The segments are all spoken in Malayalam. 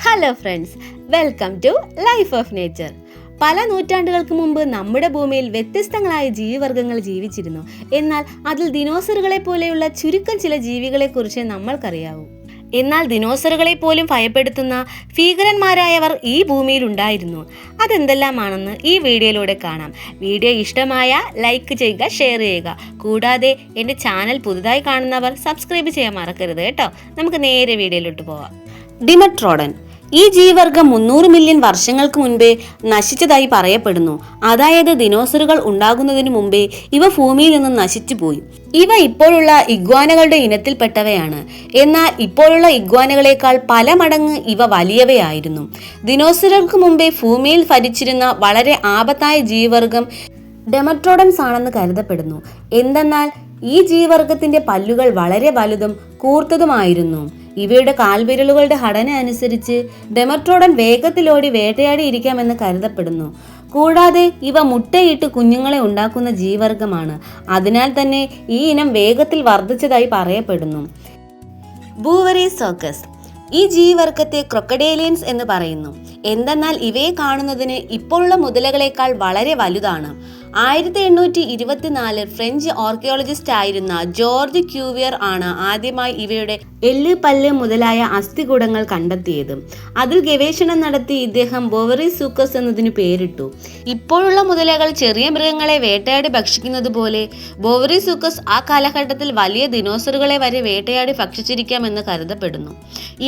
Hello friends, welcome to life of nature. പല നൂറ്റാണ്ടുകൾക്ക് മുമ്പ് നമ്മുടെ ഭൂമിയിൽ വ്യത്യസ്തങ്ങളായ ജീവിവർഗങ്ങൾ ജീവിച്ചിരുന്നു. എന്നാൽ അതിൽ ദിനോസറുകളെ പോലെയുള്ള ചുരുക്കം ചില ജീവികളെക്കുറിച്ച് നമ്മൾക്കറിയാവൂ. എന്നാൽ ദിനോസറുകളെ പോലും ഭയപ്പെടുത്തുന്ന ഭീകരന്മാരായവർ ഈ ഭൂമിയിൽ ഉണ്ടായിരുന്നു. അതെന്തെല്ലാമാണെന്ന് ഈ വീഡിയോയിലൂടെ കാണാം. വീഡിയോ ഇഷ്ടമായ ലൈക്ക് ചെയ്യുക, ഷെയർ ചെയ്യുക. കൂടാതെ എൻ്റെ ചാനൽ പുതുതായി കാണുന്നവർ സബ്സ്ക്രൈബ് ചെയ്യാൻ മറക്കരുത് കേട്ടോ. നമുക്ക് നേരെ വീഡിയോയിലോട്ട് പോവാം. ഡിമെട്രോഡൻ ഈ ജീവിവർഗം 300 മില്യൺ വർഷങ്ങൾക്ക് മുൻപേ നശിച്ചതായി പറയപ്പെടുന്നു. അതായത് ദിനോസറുകൾ ഉണ്ടാകുന്നതിന് മുമ്പേ ഇവ ഭൂമിയിൽ നിന്നും നശിച്ചുപോയി. ഇവ ഇപ്പോഴുള്ള ഇഗ്വാനകളുടെ ഇനത്തിൽപ്പെട്ടവയാണ്. എന്നാൽ ഇപ്പോഴുള്ള ഇഗ്വാനകളെക്കാൾ പല മടങ്ങ് ഇവ വലിയവയായിരുന്നു. ദിനോസറുകൾക്ക് മുമ്പേ ഭൂമിയിൽ ഭരിച്ചിരുന്ന വളരെ ആപത്തായ ജീവിവർഗം ഡെമട്രോഡൻസ് ആണെന്ന് കരുതപ്പെടുന്നു. എന്തെന്നാൽ ഈ ജീവിവർഗത്തിന്റെ പല്ലുകൾ വളരെ വലുതും കൂർത്തതുമായിരുന്നു. ഇവയുടെ കാൽവിരലുകളുടെ ഘടന അനുസരിച്ച് ഡെമട്രോഡൻ വേഗത്തിലോടി വേട്ടയാടിയിരിക്കാമെന്ന് കരുതപ്പെടുന്നു. കൂടാതെ ഇവ മുട്ടയിട്ട് കുഞ്ഞുങ്ങളെ ഉണ്ടാക്കുന്ന ജീവിവർഗമാണ്. അതിനാൽ തന്നെ ഈ ഇനം വേഗത്തിൽ വർദ്ധിച്ചതായി പറയപ്പെടുന്നു. ബൂവറീസോക്കസ് ഈ ജീവിവർഗത്തെ ക്രൊക്കഡേലിയൻസ് എന്ന് പറയുന്നു. എന്തെന്നാൽ ഇവയെ കാണുന്നതിന് ഇപ്പോഴുള്ള മുതലകളെക്കാൾ വളരെ വലുതാണ്. 1824 ഫ്രഞ്ച് ആർക്കിയോളജിസ്റ്റ് ആയിരുന്ന ജോർജ് ക്യൂവിയർ ആണ് ആദ്യമായി ഇവയുടെ എല്ല്, പല്ല് മുതലായ അസ്ഥികൂടങ്ങൾ കണ്ടെത്തിയത്. അതിൽ ഗവേഷണം നടത്തി ഇദ്ദേഹം ബോവറിസൂക്കസ് എന്നതിന് പേരിട്ടു. ഇപ്പോഴുള്ള മുതലകൾ ചെറിയ മൃഗങ്ങളെ വേട്ടയാടി ഭക്ഷിക്കുന്നത് പോലെ ബോവറിസൂക്കസ് ആ കാലഘട്ടത്തിൽ വലിയ ദിനോസറുകളെ വരെ വേട്ടയാടി ഭക്ഷിച്ചിരിക്കാമെന്ന് കരുതപ്പെടുന്നു.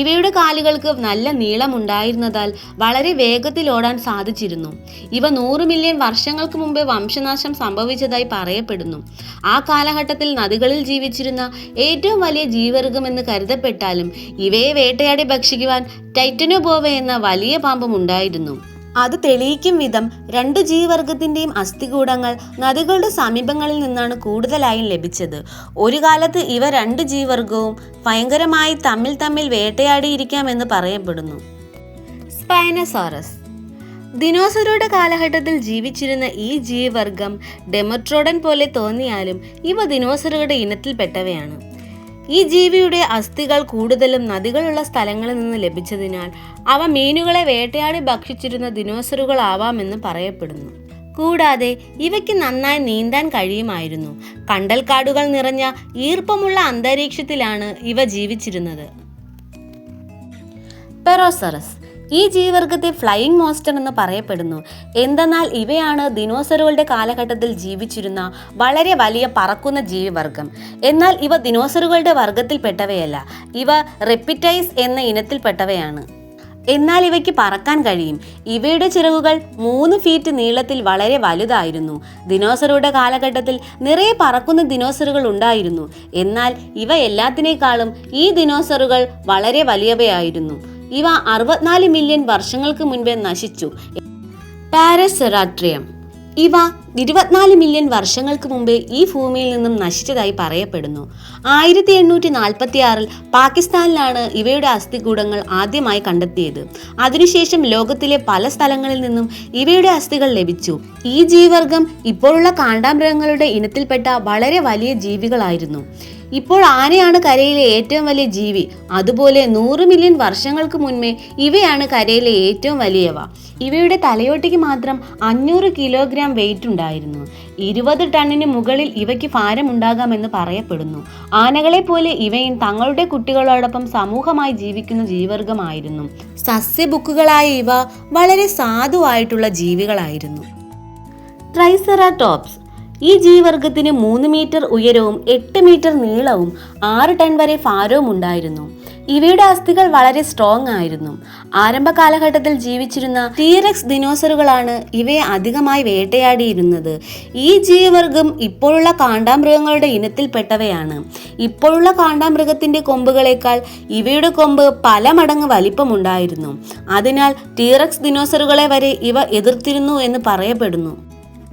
ഇവയുടെ കാലുകൾക്ക് നല്ല നീളമുണ്ടായിരുന്നതാൽ വളരെ വേഗത്തിൽ ഓടാൻ സാധിച്ചിരുന്നു. ഇവ 100 മില്യൺ വർഷങ്ങൾക്ക് മുമ്പേ വംശനാശം സംഭവിച്ചതായി പറയപ്പെടുന്നു. ആ കാലഘട്ടത്തിൽ നദികളിൽ ജീവിച്ചിരുന്ന ഏറ്റവും വലിയ ജീവിവർഗമെന്ന് കരുതപ്പെട്ടാലും ഇവയെ വേട്ടയാടി ഭക്ഷിക്കുവാൻ ടൈറ്റനോബോവ എന്ന വലിയ പാമ്പും ഉണ്ടായിരുന്നു. അത് തെളിയിക്കും വിധം 2 ജീവിവർഗത്തിന്റെയും അസ്ഥികൂടങ്ങൾ നദികളുടെ സമീപങ്ങളിൽ നിന്നാണ് കൂടുതലായും ലഭിച്ചത്. ഒരു കാലത്ത് ഇവ 2 ജീവിവർഗവും ഭയങ്കരമായി തമ്മിൽ വേട്ടയാടിയിരിക്കാമെന്ന് പറയപ്പെടുന്നു. സ്പൈനോസോറസ് ദിനോസറുടെ കാലഘട്ടത്തിൽ ജീവിച്ചിരുന്ന ഈ ജീവിവർഗം ഡെമട്രോഡൻ പോലെ തോന്നിയാലും ഇവ ദിനോസറുകളുടെ ഇനത്തിൽപ്പെട്ടവയാണ്. ഈ ജീവിയുടെ അസ്ഥികൾ കൂടുതലും നദികളുള്ള സ്ഥലങ്ങളിൽ നിന്ന് ലഭിച്ചതിനാൽ അവ മീനുകളെ വേട്ടയാടി ഭക്ഷിച്ചിരുന്ന ദിനോസറുകളാവാമെന്ന് പറയപ്പെടുന്നു. കൂടാതെ ഇവയ്ക്ക് നന്നായി നീന്താൻ കഴിയുമായിരുന്നു. കണ്ടൽക്കാടുകൾ നിറഞ്ഞ ഈർപ്പമുള്ള അന്തരീക്ഷത്തിലാണ് ഇവ ജീവിച്ചിരുന്നത്. പെറോസറസ് ഈ ജീവിവർഗത്തെ ഫ്ലൈയിങ് മോൺസ്റ്റർ എന്ന് പറയപ്പെടുന്നു. എന്തെന്നാൽ ഇവയാണ് ദിനോസറുകളുടെ കാലഘട്ടത്തിൽ ജീവിച്ചിരുന്ന വളരെ വലിയ പറക്കുന്ന ജീവിവർഗം. എന്നാൽ ഇവ ദിനോസറുകളുടെ വർഗത്തിൽപ്പെട്ടവയല്ല. ഇവ റെപ്റ്റൈൽസ് എന്ന ഇനത്തിൽപ്പെട്ടവയാണ്. എന്നാൽ ഇവയ്ക്ക് പറക്കാൻ കഴിയും. ഇവയുടെ ചിറകുകൾ 3 ഫീറ്റ് നീളത്തിൽ വളരെ വലുതായിരുന്നു. ദിനോസറുടെ കാലഘട്ടത്തിൽ നിറയെ പറക്കുന്ന ദിനോസറുകൾ ഉണ്ടായിരുന്നു. എന്നാൽ ഇവ എല്ലാത്തിനേക്കാളും ഈ ദിനോസറുകൾ വളരെ വലിയവയായിരുന്നു. ഇവ 64 മില്യൺ വർഷങ്ങൾക്ക് മുൻപേ നശിച്ചു. പാരസെറാട്രിയം ഇവ 24 മില്യൺ വർഷങ്ങൾക്ക് മുമ്പേ ഈ ഭൂമിയിൽ നിന്നും നശിച്ചതായി പറയപ്പെടുന്നു. 1846 പാകിസ്ഥാനിലാണ് ഇവയുടെ അസ്ഥികൂടങ്ങൾ ആദ്യമായി കണ്ടെത്തിയത്. അതിനുശേഷം ലോകത്തിലെ പല സ്ഥലങ്ങളിൽ നിന്നും ഇവയുടെ അസ്ഥികൾ ലഭിച്ചു. ഈ ജീവിവർഗം ഇപ്പോഴുള്ള കാണ്ടാമൃഗങ്ങളുടെ ഇനത്തിൽപ്പെട്ട വളരെ വലിയ ജീവികളായിരുന്നു. ഇപ്പോൾ ആനയാണ് കരയിലെ ഏറ്റവും വലിയ ജീവി. അതുപോലെ 100 മില്യൺ വർഷങ്ങൾക്ക് മുൻപേ ഇവയാണ് കരയിലെ ഏറ്റവും വലിയവ. ഇവയുടെ തലയോട്ടിക്ക് മാത്രം 500 കിലോഗ്രാം വെയിറ്റ് ഉണ്ടായിരുന്നു. 20 ടണ്ണിന് മുകളിൽ ഇവയ്ക്ക് ഭാരം ഉണ്ടാകാമെന്ന് പറയപ്പെടുന്നു. ആനകളെ പോലെ ഇവയും തങ്ങളുടെ കുട്ടികളോടൊപ്പം സമൂഹമായി ജീവിക്കുന്ന ജീവിവർഗമായിരുന്നു. സസ്യബുക്കുകളായ ഇവ വളരെ സാധുവായിട്ടുള്ള ജീവികളായിരുന്നു. ട്രൈസെറാടോപ്സ് ഈ ജീവിവർഗത്തിന് 3 മീറ്റർ ഉയരവും 8 മീറ്റർ നീളവും 6 ടൺ വരെ ഭാരവും ഉണ്ടായിരുന്നു. ഇവയുടെ അസ്ഥികൾ വളരെ സ്ട്രോങ് ആയിരുന്നു. ആരംഭ കാലഘട്ടത്തിൽ ജീവിച്ചിരുന്ന ടീറെക്സ് ദിനോസറുകളാണ് ഇവയെ അധികമായി വേട്ടയാടിയിരുന്നത്. ഈ ജീവിവർഗം ഇപ്പോഴുള്ള കാണ്ടാമൃഗങ്ങളുടെ ഇനത്തിൽപ്പെട്ടവയാണ്. ഇപ്പോഴുള്ള കാണ്ടാമൃഗത്തിന്റെ കൊമ്പുകളേക്കാൾ ഇവയുടെ കൊമ്പ് പല മടങ്ങ് വലിപ്പമുണ്ടായിരുന്നു. അതിനാൽ ടീറെക്സ് ദിനോസറുകളെ വരെ ഇവ എതിർത്തിരുന്നു എന്ന് പറയപ്പെടുന്നു.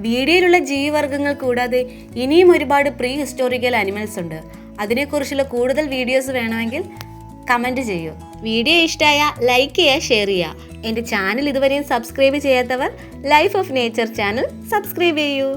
വീഡിയോയിലുള്ള ജീവിവർഗങ്ങൾ കൂടാതെ ഇനിയും ഒരുപാട് പ്രീ ഹിസ്റ്റോറിക്കൽ അനിമൽസ് ഉണ്ട്. അതിനെക്കുറിച്ചുള്ള കൂടുതൽ വീഡിയോസ് വേണമെങ്കിൽ കമൻറ്റ് ചെയ്യൂ. വീഡിയോ ഇഷ്ടമായ ലൈക്ക് ചെയ്യുക, ഷെയർ ചെയ്യുക. എൻ്റെ ചാനൽ ഇതുവരെയും സബ്സ്ക്രൈബ് ചെയ്യാത്തവർ life of nature channel subscribe ചെയ്യൂ.